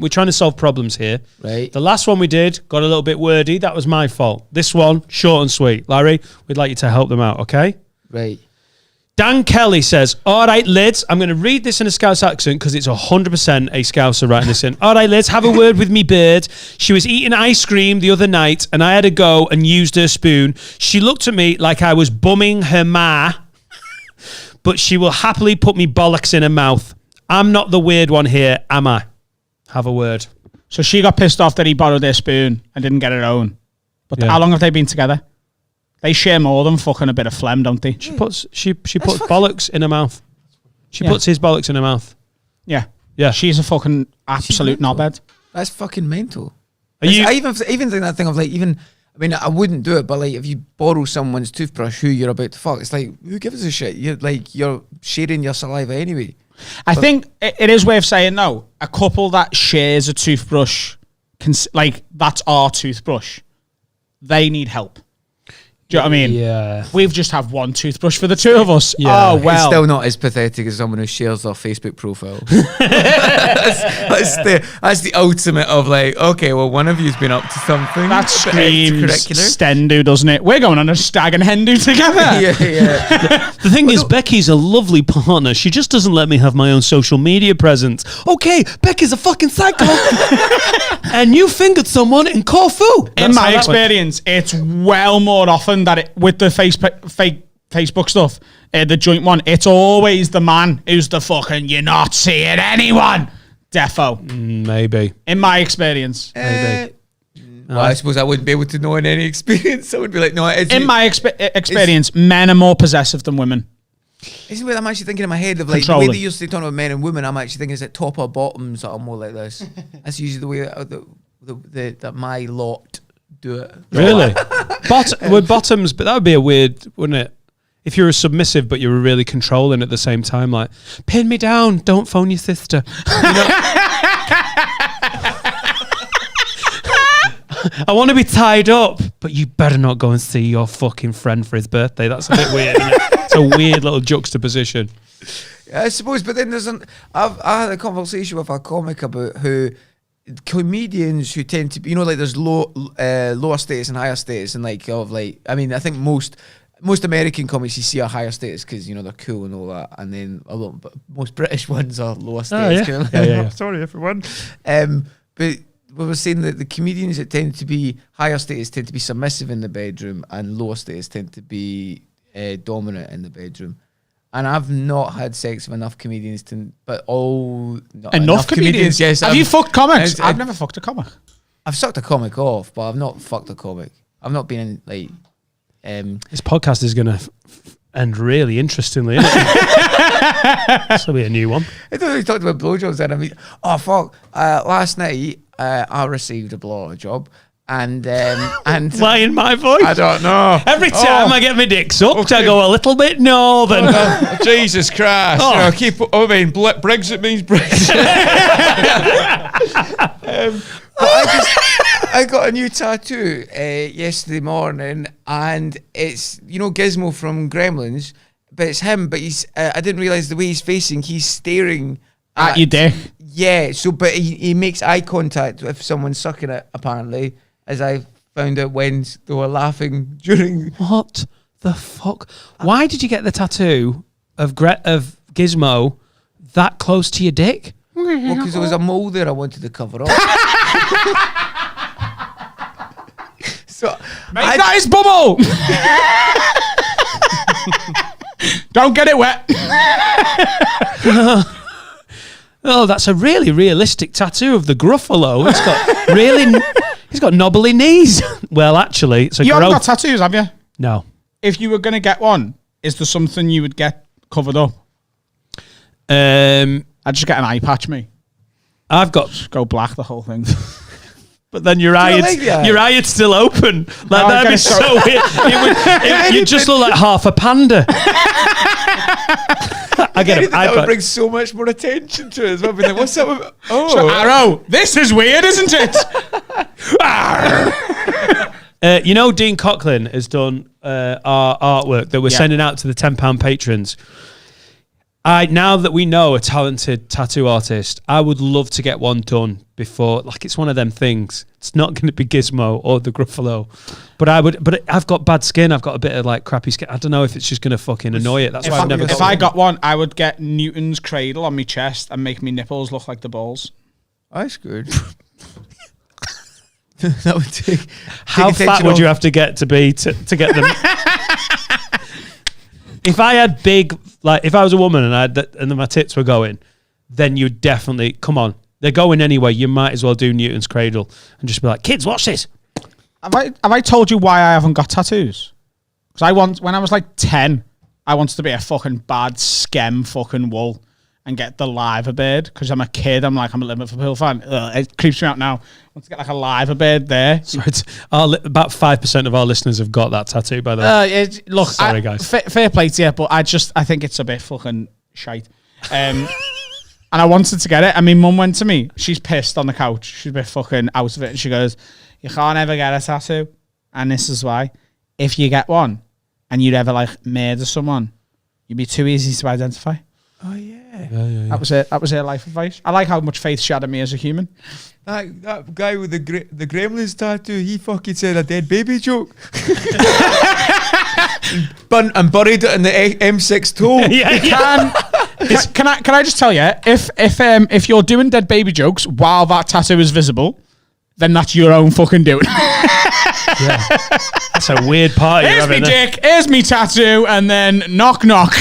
We're trying to solve problems here. Right. The last one we did got a little bit wordy. That was my fault. This one, short and sweet. Larry, we'd like you to help them out, okay? Right. Dan Kelly says, all right, Lids, I'm going to read this in a Scouse accent because it's 100% a Scouser writing this in. All right, Lids, have a word with me bird. She was eating ice cream the other night and I had to go and used her spoon. She looked at me like I was bumming her ma, but she will happily put me bollocks in her mouth. I'm not the weird one here, am I? Have a word. So she got pissed off that he borrowed their spoon and didn't get her own. But how long have they been together? They share more than fucking a bit of phlegm, don't they? She puts bollocks in her mouth. She puts his bollocks in her mouth. Yeah. Yeah. She's a fucking absolute knobhead. That's fucking mental. I even think that thing of like, even, I mean, I wouldn't do it, but like if you borrow someone's toothbrush who you're about to fuck, it's like, who gives a shit? You're sharing your saliva anyway. I think it is way of saying, no, a couple that shares a toothbrush, like that's our toothbrush, they need help. Do you know what I mean? Yeah. We've just have one toothbrush for the two of us. Yeah. Oh, well. It's still not as pathetic as someone who shares their Facebook profile. that's the ultimate of like, okay, well, one of you's been up to something. That screams Stendu, doesn't it? We're going on a stag and hen do together. Yeah. The thing is, Becky's a lovely partner. She just doesn't let me have my own social media presence. Okay, Becky's a fucking psycho. And you fingered someone in Corfu. In my experience, it's well more often that with the fake Facebook stuff, the joint one, it's always the man who's the fucking you're not seeing anyone defo. Maybe. In my experience. Maybe. Well, I suppose I wouldn't be able to know in any experience. I would be like, no, it's in my experience, men are more possessive than women. Isn't what I'm actually thinking in my head of like the way they used to talk about men and women. I'm actually thinking is it top or bottoms that are more like this. That's usually the way that my lot do it. Really? Would bottoms, but that would be a weird, wouldn't it? If you were submissive, but you were really controlling at the same time, like, pin me down, don't phone your sister. You know? I want to be tied up, but you better not go and see your fucking friend for his birthday. That's a bit weird, isn't it? It's a weird little juxtaposition. Yeah, I suppose, but then I had a conversation with a comic about how comedians who tend to be, like there's lower status and higher status, and like I mean, I think most American comics you see are higher status because they're cool and all that, and then but most British ones are lower status. Oh, yeah. Yeah. Sorry, everyone. But we were saying that the comedians that tend to be higher status tend to be submissive in the bedroom, and lower status tend to be dominant in the bedroom. And I've not had sex with enough comedians enough comedians. Yes. Have you fucked comics? I've never fucked a comic. I've sucked a comic off, but I've not fucked a comic. I've not been in like. This podcast is going to end really interestingly, isn't it? This will be a new one. I don't know. We talked about blowjobs, and I mean, oh fuck! Last night I received a blowjob. And why in my voice? I don't know. Every time I get my dick sucked, I go a little bit northern. Jesus Christ! Brexit means Brexit. I got a new tattoo yesterday morning, and it's Gizmo from Gremlins, but it's him. But he's I didn't realize the way he's facing. He's staring at your dick. Yeah. So, but he makes eye contact if someone's sucking it. Apparently. As I found out when they were laughing during... What the fuck? Why did you get the tattoo of Gizmo that close to your dick? Well, because there was a mole there I wanted to cover up. So Make that his bubble! Don't get it wet. Oh, that's a really realistic tattoo of the Gruffalo. It's got really... He's got knobbly knees. Well, actually, it's a You haven't got tattoos, have you? No. If you were going to get one, is there something you would get covered up? I'd just get an eye patch, me. I've got... Just go black, the whole thing. But then your eye would still open. Like, that'd be so weird. You'd just look like half a panda. I get it. That would bring so much more attention to it as well. Like, what's up with... So, Arrow, this is weird, isn't it? Dean Coughlin has done our artwork that we're sending out to the £10 patrons. Now that we know a talented tattoo artist, I would love to get one done before. Like, it's one of them things. It's not going to be Gizmo or the Gruffalo, but I've got bad skin. I've got a bit of like crappy skin. I don't know if it's just going to fucking annoy it. That's why I've never. If I got one, I would get Newton's cradle on my chest and make me nipples look like the balls. That's good. That would take. How fat would you have to get to be to get them? If I had big, like if I was a woman and then my tits were going, then you'd definitely come on. They're going anyway. You might as well do Newton's cradle and just be like, kids, watch this. Have I told you why I haven't got tattoos? Because when I was like 10, I wanted to be a fucking bad skem fucking wool and get the liver beard. Because I'm a kid. I'm a Liverpool fan. It creeps me out now. I want to get like a liver beard there. So it's about 5% of our listeners have got that tattoo, by the way. Look, sorry guys. Fair play to you, but I think it's a bit fucking shite. And I wanted to get it. And my mum went to me. She's pissed on the couch. She's a bit fucking out of it. And she goes, you can't ever get a tattoo. And this is why. If you get one and you'd ever like murder someone, you'd be too easy to identify. Oh yeah. That was it. That was her life advice. I like how much faith she had in me as a human. That guy with the Gremlins tattoo, he fucking said a dead baby joke. and buried it in the M6 toe. Can I just tell you, if you're doing dead baby jokes while that tattoo is visible, then that's your own fucking doing. Yeah. That's a weird party. Here's me dick, here's me tattoo, and then knock knock.